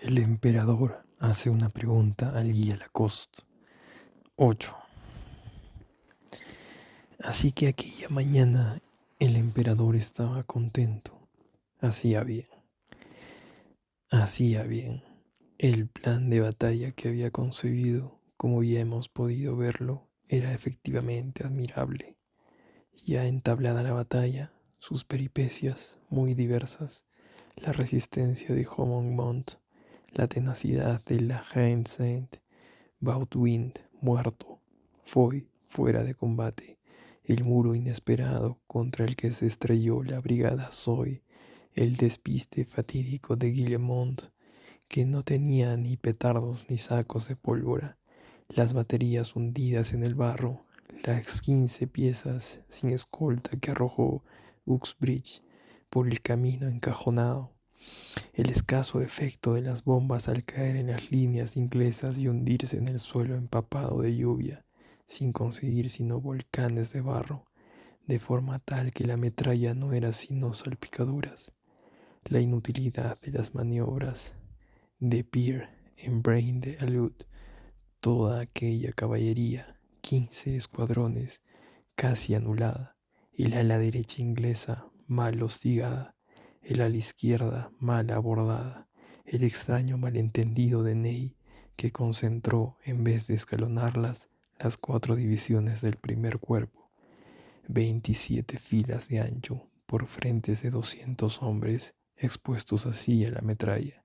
El emperador hace una pregunta al guía Lacoste. 8. Así que aquella mañana el emperador estaba contento. Hacía bien. Hacía bien. El plan de batalla que había concebido, como ya hemos podido verlo, era efectivamente admirable. Ya entablada la batalla, sus peripecias muy diversas, la resistencia de Homonmont, la tenacidad de la Saint, Baudouin muerto, Foy fuera de combate, el muro inesperado contra el que se estrelló la brigada Zoe, el despiste fatídico de Guillemont, que no tenía ni petardos ni sacos de pólvora, las baterías hundidas en el barro, las 15 piezas sin escolta que arrojó Uxbridge por el camino encajonado, el escaso efecto de las bombas al caer en las líneas inglesas y hundirse en el suelo empapado de lluvia, sin conseguir sino volcanes de barro, de forma tal que la metralla no era sino salpicaduras, la inutilidad de las maniobras de Pear en Brain de Alud, toda aquella caballería, 15 escuadrones, casi anulada, el ala derecha inglesa mal hostigada, el ala izquierda mal abordada, el extraño malentendido de Ney que concentró, en vez de escalonarlas, las 4 divisiones del primer cuerpo, 27 filas de ancho por frentes de 200 hombres expuestos así a la metralla,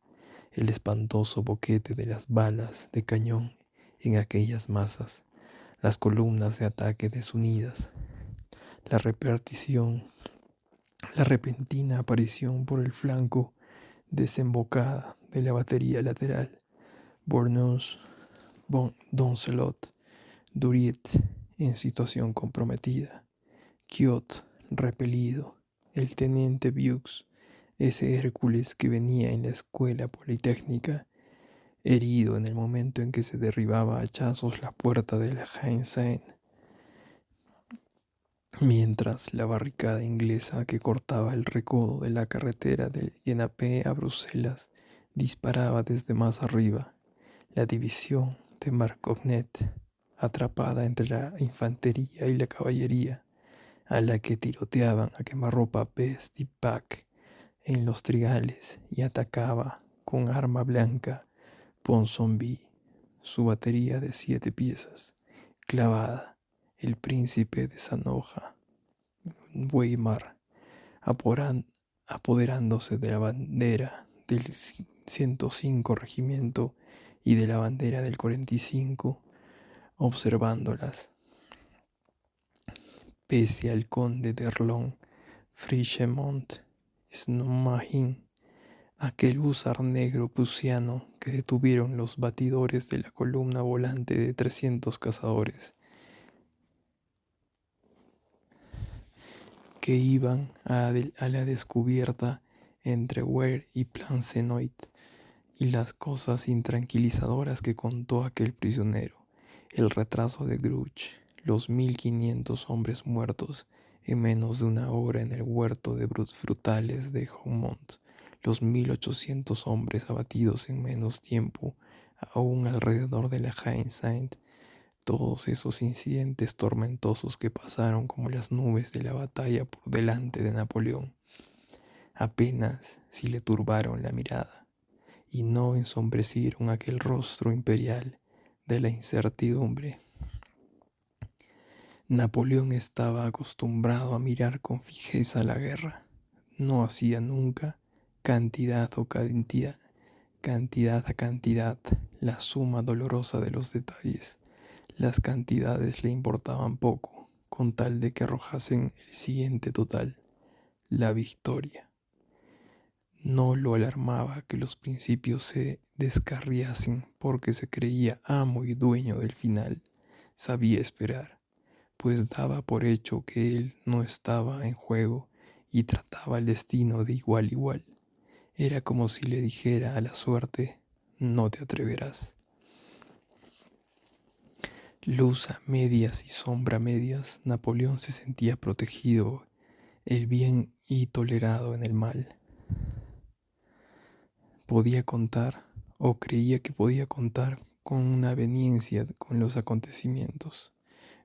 el espantoso boquete de las balas de cañón en aquellas masas, las columnas de ataque desunidas, la repartición, la repentina aparición por el flanco desembocada de la batería lateral, Bourneus, Doncelot, Duriet en situación comprometida, Quiot repelido, el teniente Vieux, ese Hércules que venía en la escuela politécnica, herido en el momento en que se derribaba a hachazos la puerta de la Saint, mientras la barricada inglesa que cortaba el recodo de la carretera de Genappe a Bruselas disparaba desde más arriba. La división de Marcognet, atrapada entre la infantería y la caballería, a la que tiroteaban a quemarropa Best y Pack en los trigales y atacaba con arma blanca Ponsonby, su batería de 7 piezas, clavada, el príncipe de Sanoja, Weimar, apoderándose de la bandera del 105 regimiento y de la bandera del 45, observándolas, pese al conde d'Erlon, Frischemont, Snowmahin, aquel húsar negro prusiano que detuvieron los batidores de la columna volante de 300 cazadores que iban a la descubierta entre Ware y Plancenoit, y las cosas intranquilizadoras que contó aquel prisionero, el retraso de Gruch, los 1500 hombres muertos en menos de una hora en el huerto de frutales de Haumont, los 1800 hombres abatidos en menos tiempo aún alrededor de la Haine Saint, todos esos incidentes tormentosos que pasaron como las nubes de la batalla por delante de Napoleón, apenas si le turbaron la mirada y no ensombrecieron aquel rostro imperial de la incertidumbre. Napoleón estaba acostumbrado a mirar con fijeza la guerra. No hacía nunca cantidad a cantidad, la suma dolorosa de los detalles. Las cantidades le importaban poco, con tal de que arrojasen el siguiente total, la victoria. No lo alarmaba que los principios se descarriasen porque se creía amo y dueño del final. Sabía esperar, pues daba por hecho que él no estaba en juego y trataba el destino de igual a igual. Era como si le dijera a la suerte, no te atreverás. Luz a medias y sombra a medias, Napoleón se sentía protegido, el bien y tolerado en el mal. Podía contar, o creía que podía contar con una aveniencia con los acontecimientos,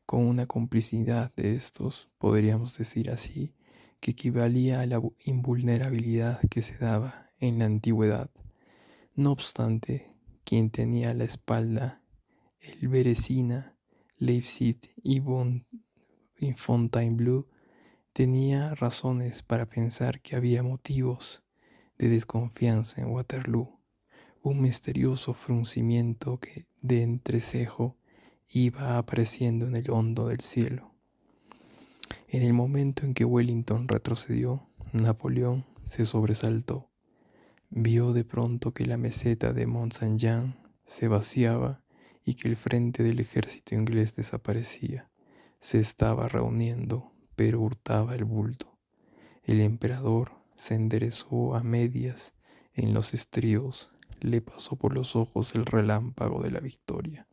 con una complicidad de estos, podríamos decir así, que equivalía a la invulnerabilidad que se daba en la antigüedad. No obstante, quien tenía a la espalda el Beresina, Leipzig y Fontainebleau tenía razones para pensar que había motivos de desconfianza en Waterloo. Un misterioso fruncimiento de entrecejo iba apareciendo en el hondo del cielo. En el momento en que Wellington retrocedió, Napoleón se sobresaltó. Vio de pronto que la meseta de Mont Saint-Jean se vaciaba y que el frente del ejército inglés desaparecía. Se estaba reuniendo, pero hurtaba el bulto. El emperador se enderezó a medias en los estribos, le pasó por los ojos el relámpago de la victoria.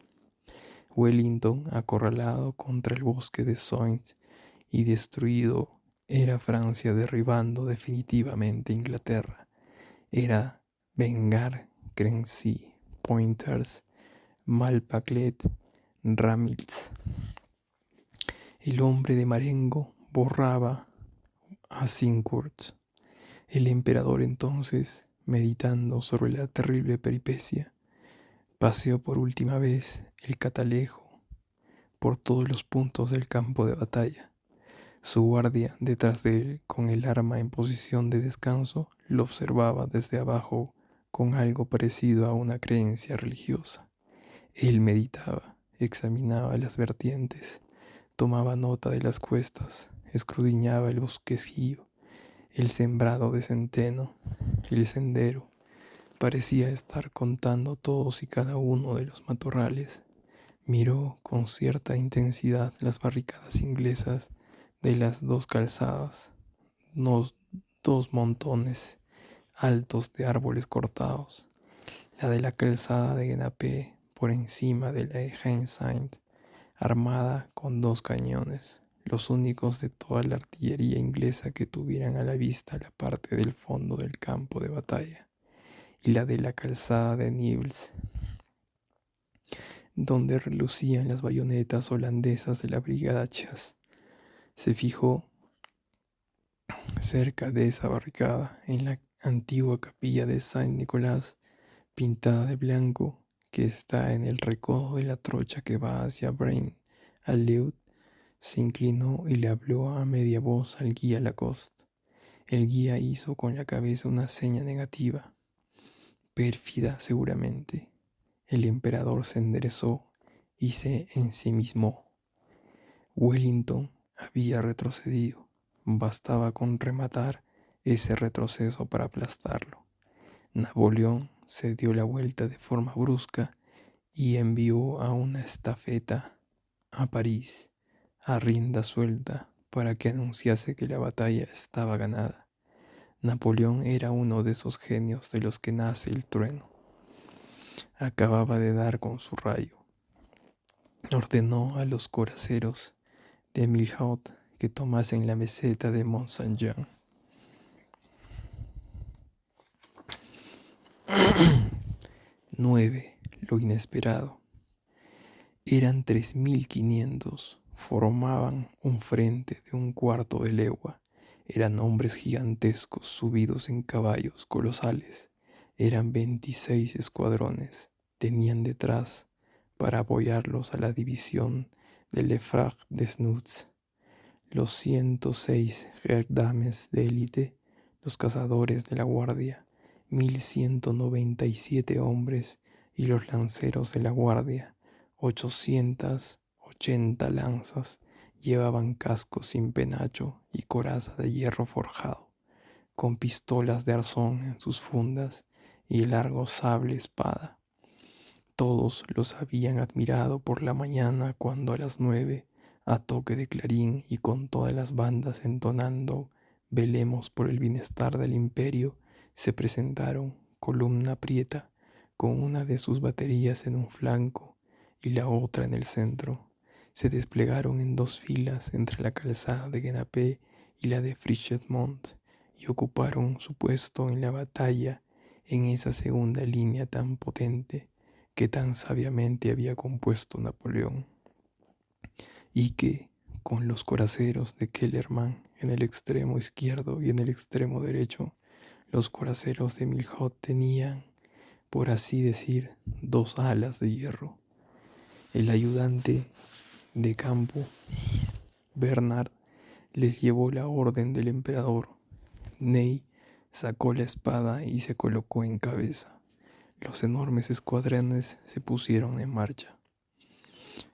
Wellington, acorralado contra el bosque de Soignes y destruido, era Francia derribando definitivamente Inglaterra. Era vengar Crecy, Pointers, Malpaclet, Ramillies. El hombre de Marengo borraba a Cincourt. El emperador entonces, meditando sobre la terrible peripecia, paseó por última vez el catalejo por todos los puntos del campo de batalla. Su guardia, detrás de él, con el arma en posición de descanso, lo observaba desde abajo con algo parecido a una creencia religiosa. Él meditaba, examinaba las vertientes, tomaba nota de las cuestas, escudriñaba el bosquecillo, el sembrado de centeno, el sendero. Parecía estar contando todos y cada uno de los matorrales. Miró con cierta intensidad las barricadas inglesas de las dos calzadas, unos dos montones altos de árboles cortados, la de la calzada de Genappe por encima de la de Ensign, armada con dos cañones, los únicos de toda la artillería inglesa que tuvieran a la vista la parte del fondo del campo de batalla, y la de la calzada de Nibbles, donde relucían las bayonetas holandesas de la brigada Chas. Se fijó cerca de esa barricada, en la antigua capilla de Saint-Nicolas, pintada de blanco, que está en el recodo de la trocha que va hacia Braine-l'Alleud. Se inclinó y le habló a media voz al guía Lacoste. El guía hizo con la cabeza una seña negativa, pérfida seguramente. El emperador se enderezó y se ensimismó. Wellington había retrocedido. Bastaba con rematar ese retroceso para aplastarlo. Napoleón se dio la vuelta de forma brusca y envió a una estafeta a París a rienda suelta para que anunciase que la batalla estaba ganada. Napoleón era uno de esos genios de los que nace el trueno. Acababa de dar con su rayo. Ordenó a los coraceros de Milhaud que tomasen la meseta de Mont Saint-Jean. 9. Lo inesperado. Eran 3500. Formaban un frente de un cuarto de legua. Eran hombres gigantescos subidos en caballos colosales. Eran 26 escuadrones. Tenían detrás, para apoyarlos a la división de Lefrag Desnouds, los 106 gendarmes de élite, los cazadores de la guardia, 1197 hombres, y los lanceros de la guardia, 880 lanzas. Llevaban cascos sin penacho y coraza de hierro forjado, con pistolas de arzón en sus fundas y largo sable espada. Todos los habían admirado por la mañana cuando a las 9, a toque de clarín y con todas las bandas entonando "Velemos por el bienestar del imperio", se presentaron, columna prieta, con una de sus baterías en un flanco y la otra en el centro. Se desplegaron en dos filas entre la calzada de Genappe y la de Frischemont y ocuparon su puesto en la batalla en esa segunda línea tan potente que tan sabiamente había compuesto Napoleón, y que, con los coraceros de Kellerman en el extremo izquierdo y en el extremo derecho, los coraceros de Milhaud tenían, por así decir, dos alas de hierro. El ayudante de campo, Bernard, les llevó la orden del emperador. Ney sacó la espada y se colocó en cabeza. Los enormes escuadrones se pusieron en marcha.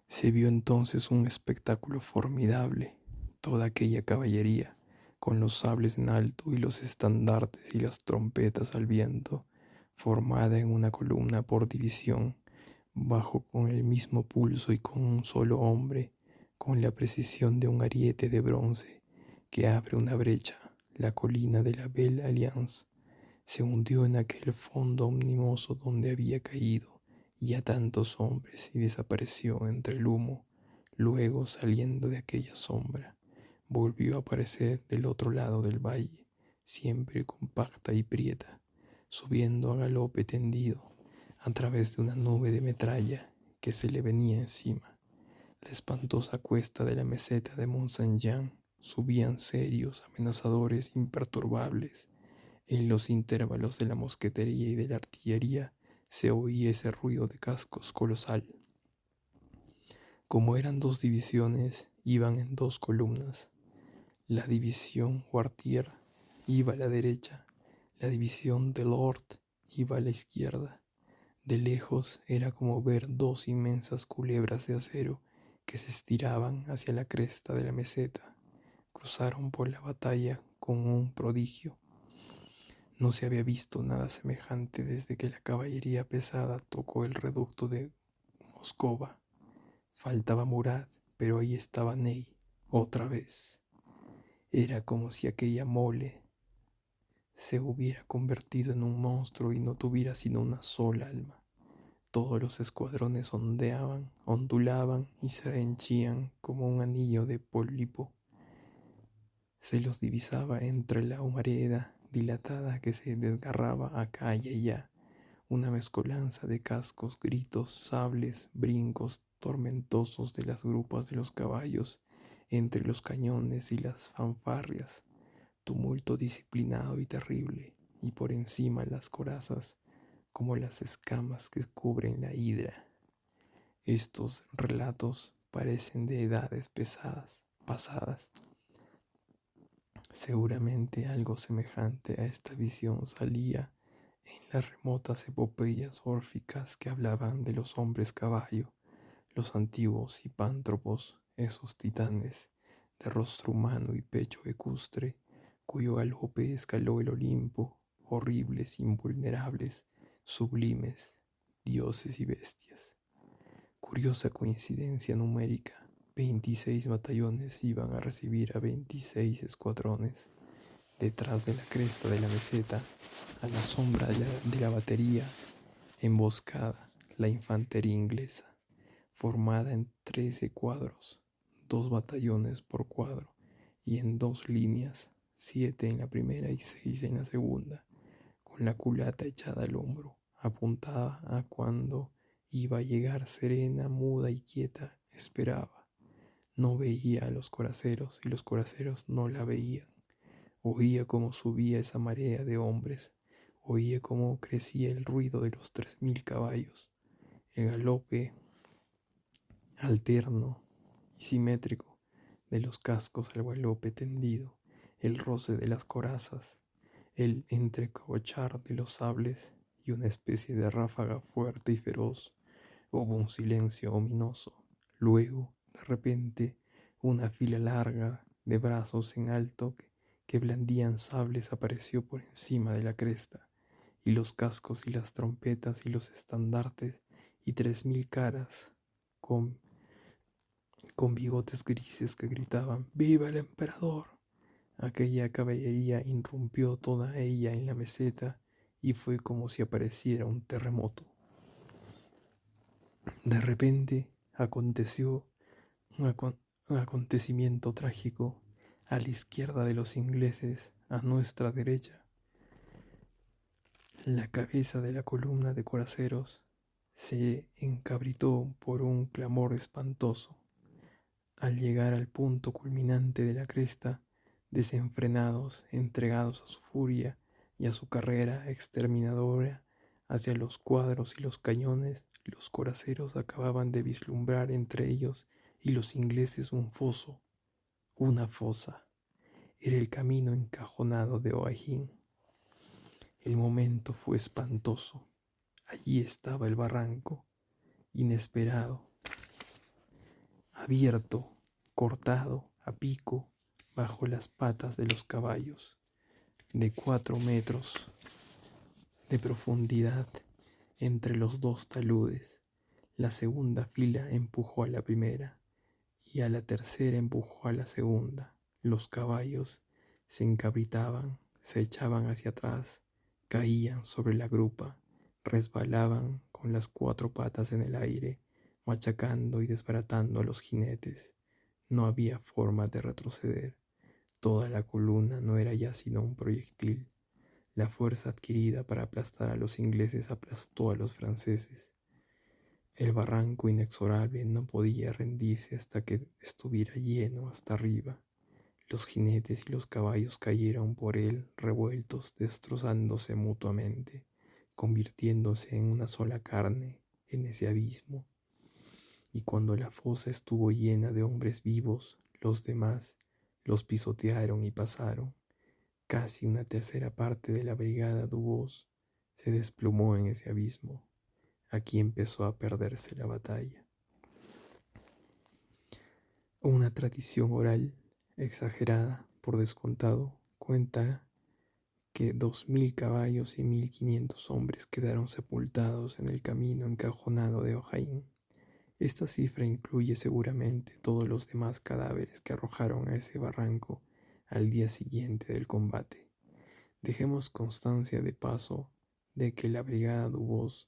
Se vio entonces un espectáculo formidable. Toda aquella caballería, con los sables en alto y los estandartes y las trompetas al viento, formada en una columna por división, bajo con el mismo pulso y con un solo hombre, con la precisión de un ariete de bronce que abre una brecha, la colina de la Belle Alliance se hundió en aquel fondo omnimoso donde había caído ya tantos hombres y desapareció entre el humo. Luego, saliendo de aquella sombra, volvió a aparecer del otro lado del valle, siempre compacta y prieta, subiendo a galope tendido a través de una nube de metralla que se le venía encima. La espantosa cuesta de la meseta de Mont Saint-Jean subían serios, amenazadores, imperturbables. En los intervalos de la mosquetería y de la artillería se oía ese ruido de cascos colosal. Como eran dos divisiones, iban en dos columnas. La división Wartier iba a la derecha, la división Delord iba a la izquierda. De lejos era como ver dos inmensas culebras de acero que se estiraban hacia la cresta de la meseta. Cruzaron por la batalla con un prodigio. No se había visto nada semejante desde que la caballería pesada tocó el reducto de Moscova. Faltaba Murat, pero ahí estaba Ney, otra vez. Era como si aquella mole se hubiera convertido en un monstruo y no tuviera sino una sola alma. Todos los escuadrones ondeaban, ondulaban y se henchían como un anillo de pólipo. Se los divisaba entre la humareda dilatada que se desgarraba acá y allá, una mezcolanza de cascos, gritos, sables, brincos tormentosos de las grupas de los caballos entre los cañones y las fanfarrias, tumulto disciplinado y terrible, y por encima las corazas como las escamas que cubren la hidra. Estos relatos parecen de edades pasadas. Seguramente algo semejante a esta visión salía en las remotas epopeyas órficas que hablaban de los hombres caballo, los antiguos hipántropos, esos titanes de rostro humano y pecho ecustre, cuyo galope escaló el Olimpo, horribles, invulnerables, sublimes, dioses y bestias. Curiosa coincidencia numérica. 26 batallones iban a recibir a 26 escuadrones. Detrás de la cresta de la meseta, a la sombra de la batería, emboscada, la infantería inglesa, formada en 13 cuadros, 2 batallones por cuadro, y en 2 líneas, 7 en la primera y 6 en la segunda, con la culata echada al hombro, apuntada a cuando iba a llegar serena, muda y quieta, esperaba. No veía a los coraceros y los coraceros no la veían. Oía cómo subía esa marea de hombres, oía cómo crecía el ruido de los 3000 caballos, el galope alterno y simétrico de los cascos al galope tendido, el roce de las corazas, el entrecorchar de los sables y una especie de ráfaga fuerte y feroz. Hubo un silencio ominoso. Luego, de repente, una fila larga de brazos en alto que blandían sables apareció por encima de la cresta, y los cascos y las trompetas y los estandartes y 3000 caras con bigotes grises que gritaban ¡Viva el emperador! Aquella caballería irrumpió toda ella en la meseta y fue como si apareciera un terremoto. De repente aconteció un acontecimiento trágico. A la izquierda de los ingleses, a nuestra derecha, La cabeza de la columna de coraceros se encabritó por un clamor espantoso. Al llegar al punto culminante de la cresta, desenfrenados, entregados a su furia y a su carrera exterminadora hacia los cuadros y los cañones, los coraceros acababan de vislumbrar entre ellos y los ingleses un foso, una fosa. Era el camino encajonado de O'Higgins. El momento fue espantoso. Allí estaba el barranco, inesperado, abierto, cortado a pico bajo las patas de los caballos, de 4 metros de profundidad entre los dos taludes. La segunda fila empujó a la primera y a la tercera empujó a la segunda. Los caballos se encabritaban, se echaban hacia atrás, caían sobre la grupa, resbalaban con las 4 patas en el aire, machacando y desbaratando a los jinetes. No había forma de retroceder. Toda la columna no era ya sino un proyectil. La fuerza adquirida para aplastar a los ingleses aplastó a los franceses. El barranco inexorable no podía rendirse hasta que estuviera lleno hasta arriba. Los jinetes y los caballos cayeron por él revueltos, destrozándose mutuamente, convirtiéndose en una sola carne en ese abismo. Y cuando la fosa estuvo llena de hombres vivos, los demás los pisotearon y pasaron. Casi una tercera parte de la brigada Dubose se desplomó en ese abismo. Aquí empezó a perderse la batalla. Una tradición oral, exagerada por descontado, cuenta que 2000 caballos y 1500 hombres quedaron sepultados en el camino encajonado de O'Higgins. Esta cifra incluye seguramente todos los demás cadáveres que arrojaron a ese barranco al día siguiente del combate. Dejemos constancia de paso de que la brigada Dubose,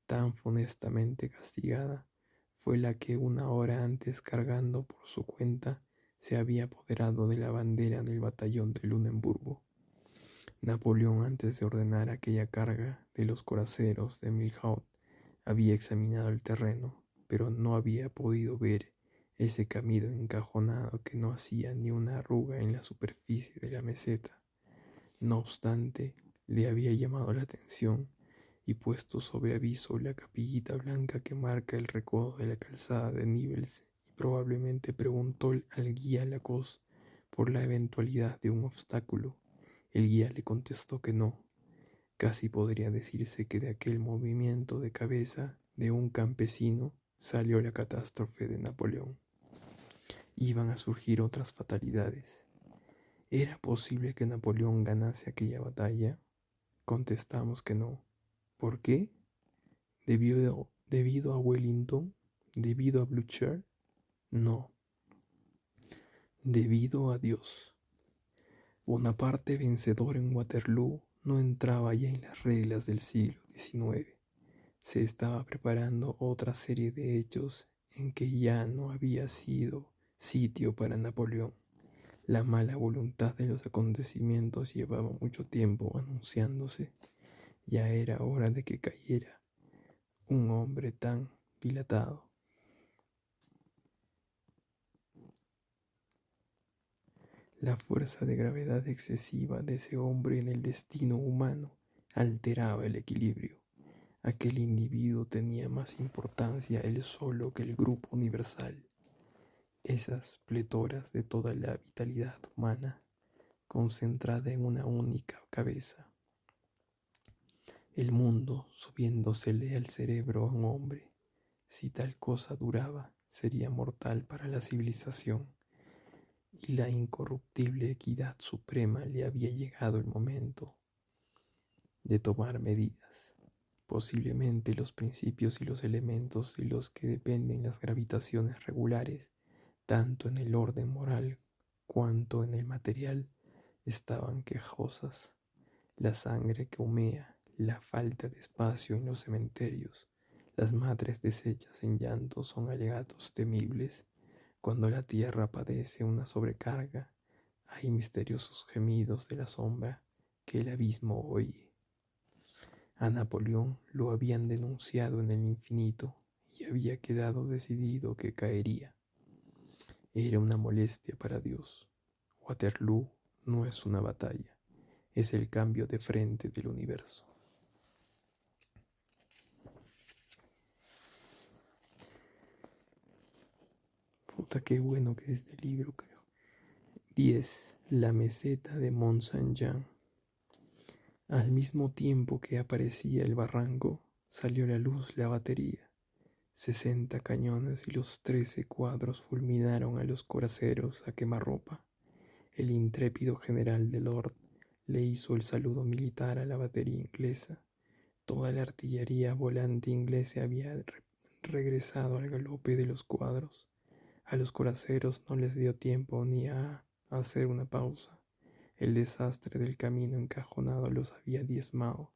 tan funestamente castigada, fue la que 1 hora antes, cargando por su cuenta, se había apoderado de la bandera del batallón de Lunenburgo. Napoleón, antes de ordenar aquella carga de los coraceros de Milhaud, había examinado el terreno, pero no había podido ver ese camino encajonado que no hacía ni una arruga en la superficie de la meseta. No obstante, le había llamado la atención y puesto sobre aviso la capillita blanca que marca el recodo de la calzada de Nivelles, y probablemente preguntó al guía Lacoste por la eventualidad de un obstáculo. El guía le contestó que no. Casi podría decirse que de aquel movimiento de cabeza de un campesino salió la catástrofe de Napoleón. Iban a surgir otras fatalidades. ¿Era posible que Napoleón ganase aquella batalla? Contestamos que no. ¿Por qué? ¿Debido a Wellington? ¿Debido a Blücher? No. Debido a Dios. Bonaparte, vencedor en Waterloo, no entraba ya en las reglas del siglo XIX. Se estaba preparando otra serie de hechos en que ya no había sido sitio para Napoleón. La mala voluntad de los acontecimientos llevaba mucho tiempo anunciándose. Ya era hora de que cayera un hombre tan dilatado. La fuerza de gravedad excesiva de ese hombre en el destino humano alteraba el equilibrio. Aquel individuo tenía más importancia él solo que el grupo universal. Esas pletoras de toda la vitalidad humana concentrada en una única cabeza. El mundo subiéndosele al cerebro a un hombre. Si tal cosa duraba, sería mortal para la civilización. Y la incorruptible equidad suprema le había llegado el momento de tomar medidas. Posiblemente los principios y los elementos de los que dependen las gravitaciones regulares, tanto en el orden moral cuanto en el material, estaban quejosas. La sangre que humea, la falta de espacio en los cementerios, las madres deshechas en llanto son alegatos temibles. Cuando la tierra padece una sobrecarga, hay misteriosos gemidos de la sombra que el abismo oye. A Napoleón lo habían denunciado en el infinito y había quedado decidido que caería. Era una molestia para Dios. Waterloo no es una batalla, es el cambio de frente del universo. Puta, qué bueno que es este libro, creo. 10. La meseta de Mont Saint-Jean. Al mismo tiempo que aparecía el barranco, salió a la luz la batería. 60 cañones y los 13 cuadros fulminaron a los coraceros a quemarropa. El intrépido general de Lord le hizo el saludo militar a la batería inglesa. Toda la artillería volante inglesa había regresado al galope de los cuadros. A los coraceros no les dio tiempo ni a hacer una pausa. El desastre del camino encajonado los había diezmado,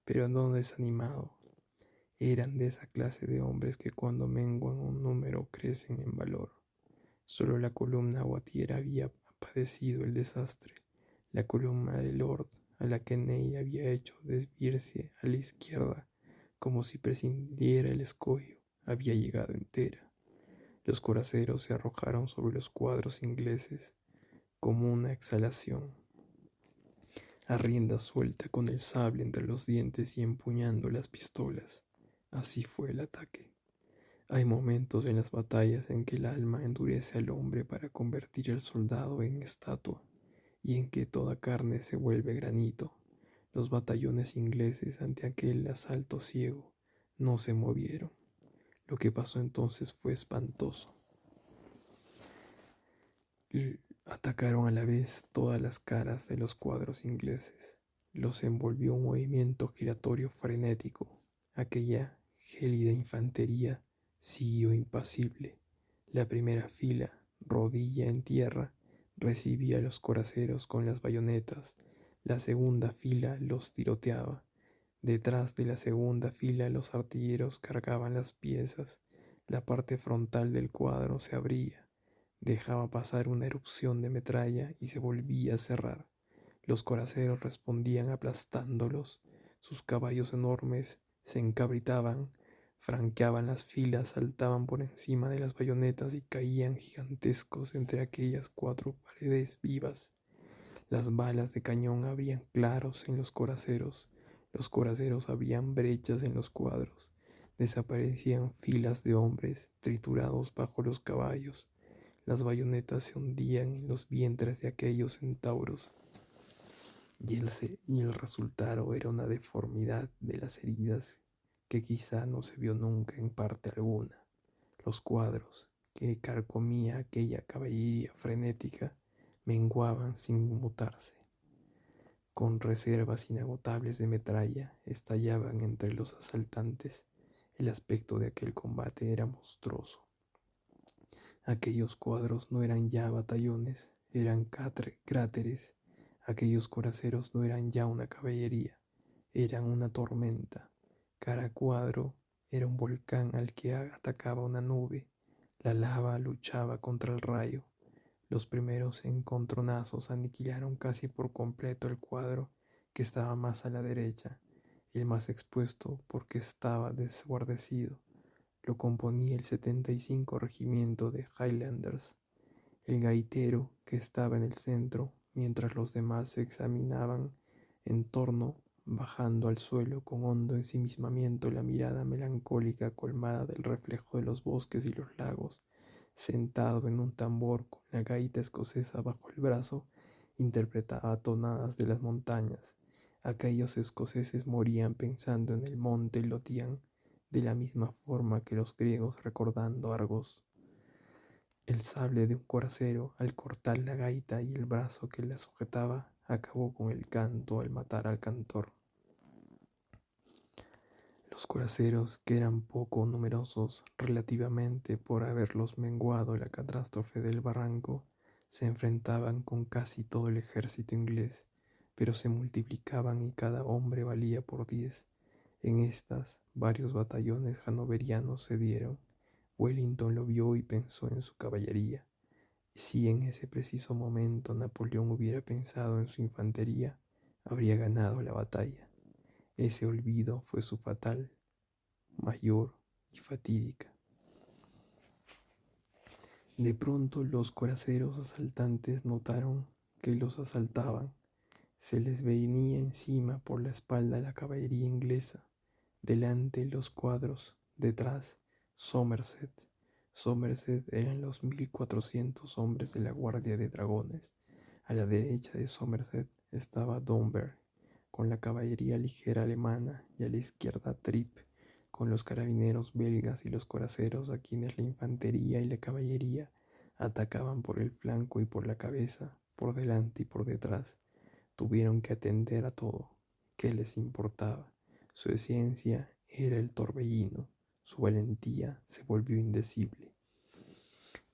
pero no desanimado. Eran de esa clase de hombres que cuando menguan un número crecen en valor. Solo la columna Wattier había padecido el desastre. La columna de Lord, a la que Ney había hecho desviarse a la izquierda, como si prescindiera el escollo, había llegado entera. Los coraceros se arrojaron sobre los cuadros ingleses como una exhalación, a rienda suelta con el sable entre los dientes y empuñando las pistolas. Así fue el ataque. Hay momentos en las batallas en que el alma endurece al hombre para convertir al soldado en estatua y en que toda carne se vuelve granito. Los batallones ingleses ante aquel asalto ciego no se movieron. Lo que pasó entonces fue espantoso. Atacaron a la vez todas las caras de los cuadros ingleses. Los envolvió un movimiento giratorio frenético. Aquella gélida infantería siguió impasible. La primera fila, rodilla en tierra, recibía a los coraceros con las bayonetas. La segunda fila los tiroteaba. Detrás de la segunda fila los artilleros cargaban las piezas. La parte frontal del cuadro se abría. Dejaba pasar una erupción de metralla y se volvía a cerrar. Los coraceros respondían aplastándolos. Sus caballos enormes se encabritaban, franqueaban las filas, saltaban por encima de las bayonetas y caían gigantescos entre aquellas cuatro paredes vivas. Las balas de cañón abrían claros en los coraceros abrían brechas en los cuadros, desaparecían filas de hombres triturados bajo los caballos. Las bayonetas se hundían en los vientres de aquellos centauros y el resultado era una deformidad de las heridas que quizá no se vio nunca en parte alguna. Los cuadros que carcomía aquella caballería frenética menguaban sin inmutarse. Con reservas inagotables de metralla estallaban entre los asaltantes. El aspecto de aquel combate era monstruoso. Aquellos cuadros no eran ya batallones, eran cráteres. Aquellos coraceros no eran ya una caballería, eran una tormenta. Cada cuadro era un volcán al que atacaba una nube. La lava luchaba contra el rayo. Los primeros encontronazos aniquilaron casi por completo el cuadro que estaba más a la derecha, el más expuesto porque estaba desguarnecido. Lo componía el 75 Regimiento de Highlanders. El gaitero, que estaba en el centro, mientras los demás se examinaban en torno, bajando al suelo con hondo ensimismamiento la mirada melancólica colmada del reflejo de los bosques y los lagos, sentado en un tambor con la gaita escocesa bajo el brazo, interpretaba tonadas de las montañas. Aquellos escoceses morían pensando en el monte Lothian, de la misma forma que los griegos recordando Argos. El sable de un coracero, al cortar la gaita y el brazo que la sujetaba, acabó con el canto al matar al cantor. Los coraceros, que eran poco numerosos relativamente por haberlos menguado la catástrofe del barranco, se enfrentaban con casi todo el ejército inglés, pero se multiplicaban y cada hombre valía por 10. En estas, varios batallones hannoverianos se dieron. Wellington lo vio y pensó en su caballería. Si en ese preciso momento Napoleón hubiera pensado en su infantería, habría ganado la batalla. Ese olvido fue su fatal, mayor y fatídica. De pronto los coraceros asaltantes notaron que los asaltaban. Se les venía encima por la espalda la caballería inglesa, delante los cuadros, detrás Somerset. Somerset eran los 1400 hombres de la Guardia de Dragones. A la derecha de Somerset estaba Domberg, con la caballería ligera alemana, y a la izquierda Tripp, con los carabineros belgas y los coraceros, a quienes la infantería y la caballería atacaban por el flanco y por la cabeza, por delante y por detrás. Tuvieron que atender a todo. ¿Qué les importaba? Su esencia era el torbellino, su valentía se volvió indecible.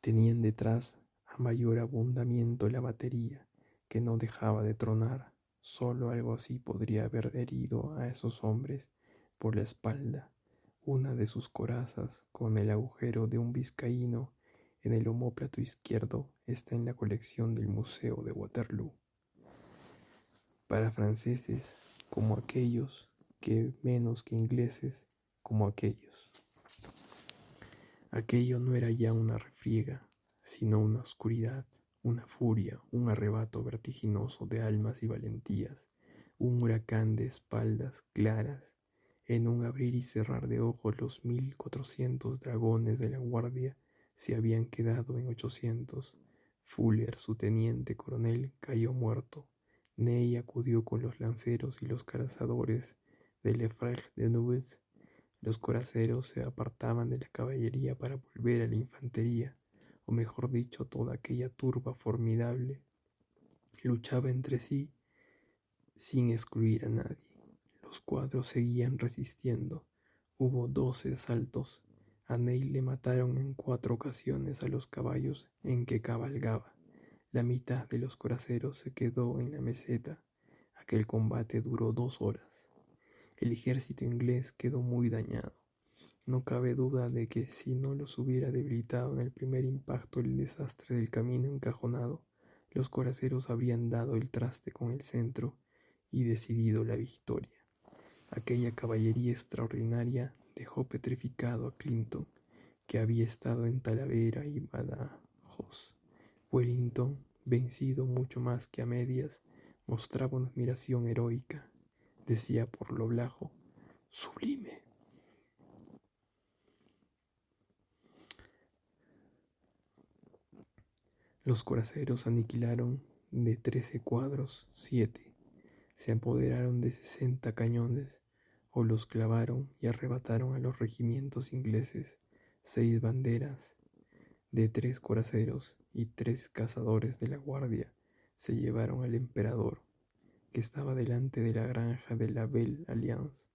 Tenían detrás a mayor abundamiento la batería, que no dejaba de tronar. Solo algo así podría haber herido a esos hombres por la espalda. Una de sus corazas, con el agujero de un vizcaíno en el omóplato izquierdo, está en la colección del Museo de Waterloo. Para franceses como aquellos, que menos que ingleses como aquellos. Aquello no era ya una refriega, sino una oscuridad, una furia, un arrebato vertiginoso de almas y valentías, un huracán de espaldas claras. En un abrir y cerrar de ojos los 1400 dragones de la guardia se habían quedado en 800. Fuller, su teniente coronel, cayó muerto. Ney acudió con los lanceros y los cazadores de Lefebvre de Nubes. Los coraceros se apartaban de la caballería para volver a la infantería, o mejor dicho, toda aquella turba formidable luchaba entre sí sin excluir a nadie. Los cuadros seguían resistiendo. Hubo 12 asaltos. A Ney le mataron en 4 ocasiones a los caballos en que cabalgaba. La mitad de los coraceros se quedó en la meseta. Aquel combate duró 2 horas. El ejército inglés quedó muy dañado. No cabe duda de que si no los hubiera debilitado en el primer impacto el desastre del camino encajonado, los coraceros habrían dado el traste con el centro y decidido la victoria. Aquella caballería extraordinaria dejó petrificado a Clinton, que había estado en Talavera y Badajoz. Wellington, vencido mucho más que a medias, mostraba una admiración heroica. Decía por lo bajo: sublime. Los coraceros aniquilaron de 13 cuadros 7, se apoderaron de 60 cañones, o los clavaron y arrebataron a los regimientos ingleses 6 banderas. De 3 coraceros y 3 cazadores de la guardia se llevaron al emperador, que estaba delante de la granja de la Belle Alliance.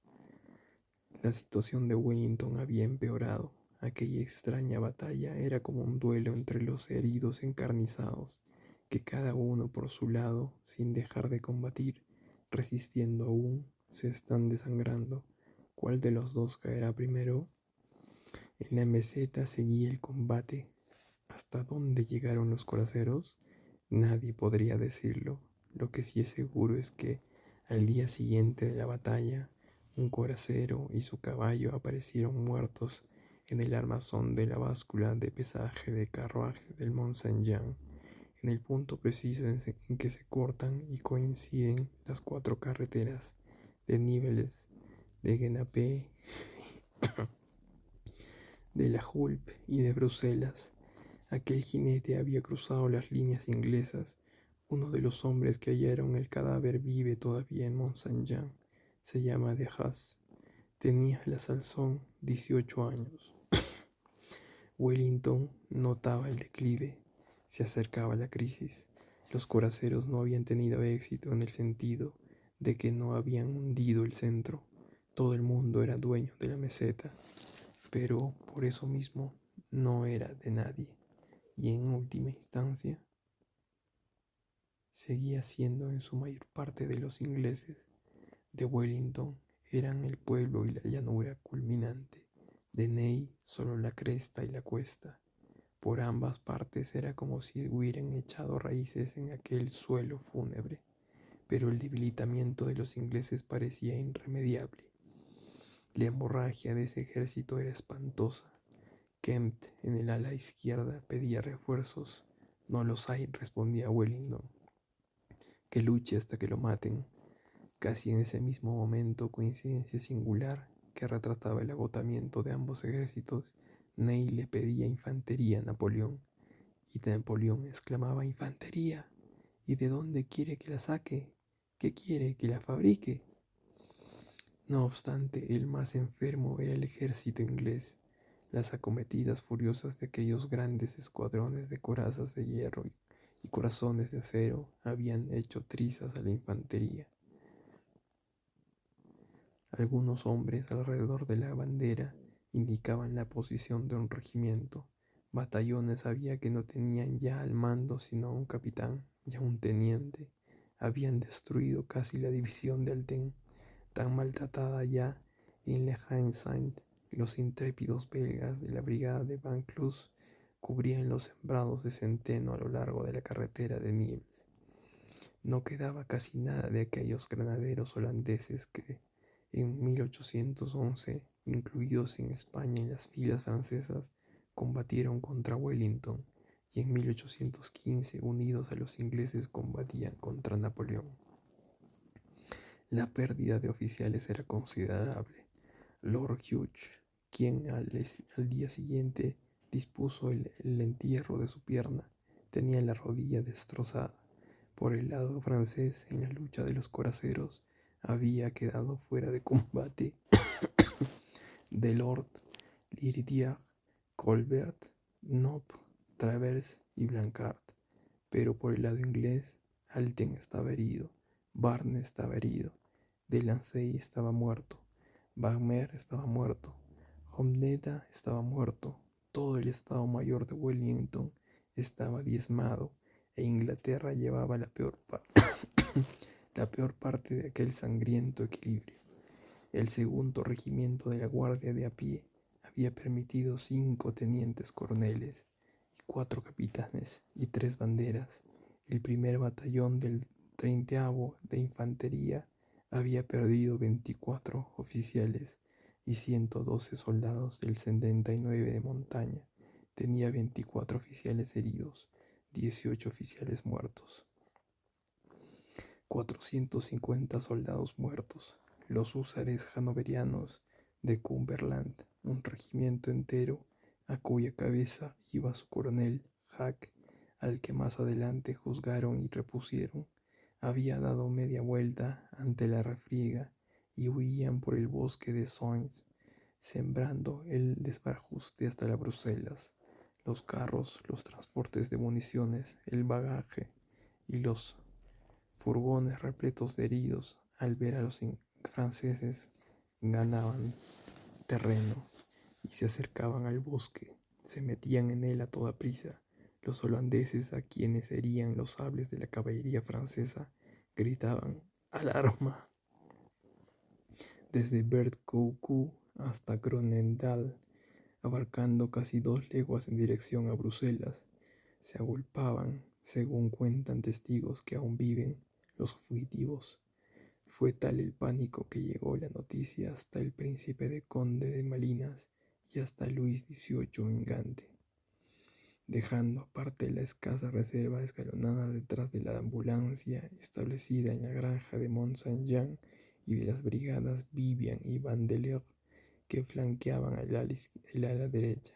La situación de Wellington había empeorado. Aquella extraña batalla era como un duelo entre los heridos encarnizados, que cada uno por su lado, sin dejar de combatir, resistiendo aún, se están desangrando. ¿Cuál de los dos caerá primero? En la meseta seguía el combate. ¿Hasta dónde llegaron los coraceros? Nadie podría decirlo. Lo que sí es seguro es que al día siguiente de la batalla, un coracero y su caballo aparecieron muertos en el armazón de la báscula de pesaje de carruajes del Mont Saint-Jean, en el punto preciso en que se cortan y coinciden las 4 carreteras de Nivelles, de Genappe, de La Hulpe y de Bruselas. Aquel jinete había cruzado las líneas inglesas. Uno de los hombres que hallaron el cadáver vive todavía en Mont Saint-Jean. Se llama De Haas. Tenía la salsón 18 años. Wellington notaba el declive. Se acercaba la crisis. Los coraceros no habían tenido éxito en el sentido de que no habían hundido el centro. Todo el mundo era dueño de la meseta, pero por eso mismo no era de nadie. Y en última instancia seguía siendo en su mayor parte de los ingleses. De Wellington eran el pueblo y la llanura culminante, de Ney solo la cresta y la cuesta. Por ambas partes era como si hubieran echado raíces en aquel suelo fúnebre, pero el debilitamiento de los ingleses parecía irremediable. La hemorragia de ese ejército era espantosa. Kempt, en el ala izquierda, pedía refuerzos. No los hay, respondía Wellington. Que luche hasta que lo maten. Casi en ese mismo momento, coincidencia singular que retrataba el agotamiento de ambos ejércitos, Ney le pedía infantería a Napoleón, y Napoleón exclamaba: «¡Infantería! ¿Y de dónde quiere que la saque? ¿Qué quiere, que la fabrique?». No obstante, el más enfermo era el ejército inglés. Las acometidas furiosas de aquellos grandes escuadrones de corazas de hierro y corazones de acero habían hecho trizas a la infantería. Algunos hombres alrededor de la bandera indicaban la posición de un regimiento. Batallones había que no tenían ya al mando sino a un capitán y a un teniente. Habían destruido casi la división de Alten, tan maltratada ya en Le Haine-Saint. Los intrépidos belgas de la brigada de Van Cluz cubrían los sembrados de centeno a lo largo de la carretera de Nimes. No quedaba casi nada de aquellos granaderos holandeses que en 1811, incluidos en España en las filas francesas, combatieron contra Wellington, y en 1815, unidos a los ingleses, combatían contra Napoleón. La pérdida de oficiales era considerable. Lord Hughes, quien al día siguiente dispuso el entierro de su pierna, tenía la rodilla destrozada. Por el lado francés, en la lucha de los coraceros, había quedado fuera de combate Delord, Liridier, Colbert, Nob, Travers y Blancard. Pero por el lado inglés, Alten estaba herido, Barne estaba herido, Delancey estaba muerto, Wagner estaba muerto, Homneda estaba muerto, todo el Estado Mayor de Wellington estaba diezmado, e Inglaterra llevaba la peor parte de aquel sangriento equilibrio. El segundo regimiento de la Guardia de a pie había permitido 5 tenientes coroneles y 4 capitanes y 3 banderas. El primer batallón del 30º de infantería había perdido 24 oficiales y 112 soldados del 79 de montaña. Tenía 24 oficiales heridos, 18 oficiales muertos, 450 soldados muertos. Los húsares hanoverianos de Cumberland, un regimiento entero, a cuya cabeza iba su coronel, Hack, al que más adelante juzgaron y repusieron, había dado media vuelta ante la refriega y huían por el bosque de Soignes, sembrando el desbarajuste hasta las Bruselas. Los carros, los transportes de municiones, el bagaje y los furgones repletos de heridos, al ver a los franceses, ganaban terreno y se acercaban al bosque, se metían en él a toda prisa. Los holandeses, a quienes herían los sables de la caballería francesa, gritaban «¡Alarma!». Desde Bertcoucou hasta Groenendael, abarcando casi 2 leguas en dirección a Bruselas, se agolpaban, según cuentan testigos que aún viven, los fugitivos. Fue tal el pánico que llegó la noticia hasta el príncipe de Conde de Malinas y hasta Luis XVIII en Gante, dejando aparte la escasa reserva escalonada detrás de la ambulancia establecida en la granja de Mont-Saint-Jean y de las brigadas Vivian y Vandeleur que flanqueaban el ala derecha.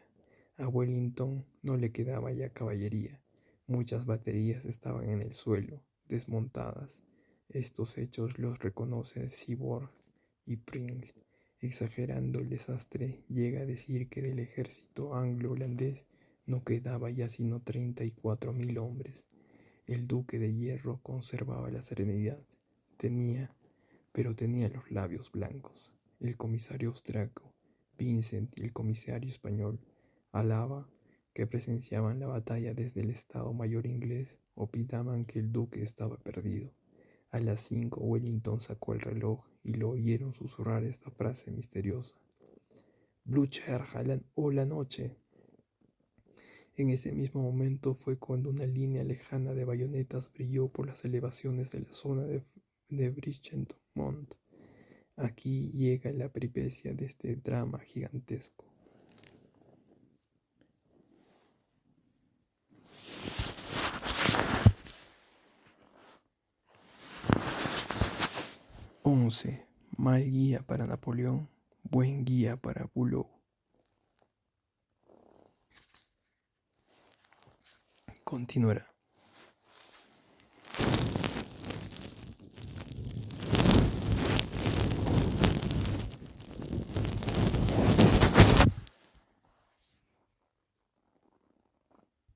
A Wellington no le quedaba ya caballería. Muchas baterías estaban en el suelo, desmontadas. Estos hechos los reconoce Seaborg y Pringle. Exagerando el desastre, llega a decir que del ejército anglo-holandés no quedaba ya sino 34.000 hombres. El duque de Hierro conservaba la serenidad. Pero tenía los labios blancos. El comisario austriaco, Vincent, y el comisario español, Alava, que presenciaban la batalla desde el Estado Mayor inglés, opinaban que el duque estaba perdido. A las 5 Wellington sacó el reloj y lo oyeron susurrar esta frase misteriosa: «Blücher o la noche». En ese mismo momento fue cuando una línea lejana de bayonetas brilló por las elevaciones de la zona de de Brichenmont. Aquí llega la peripecia de este drama gigantesco. Mal guía para Napoleón, buen guía para Bulow. Continuará.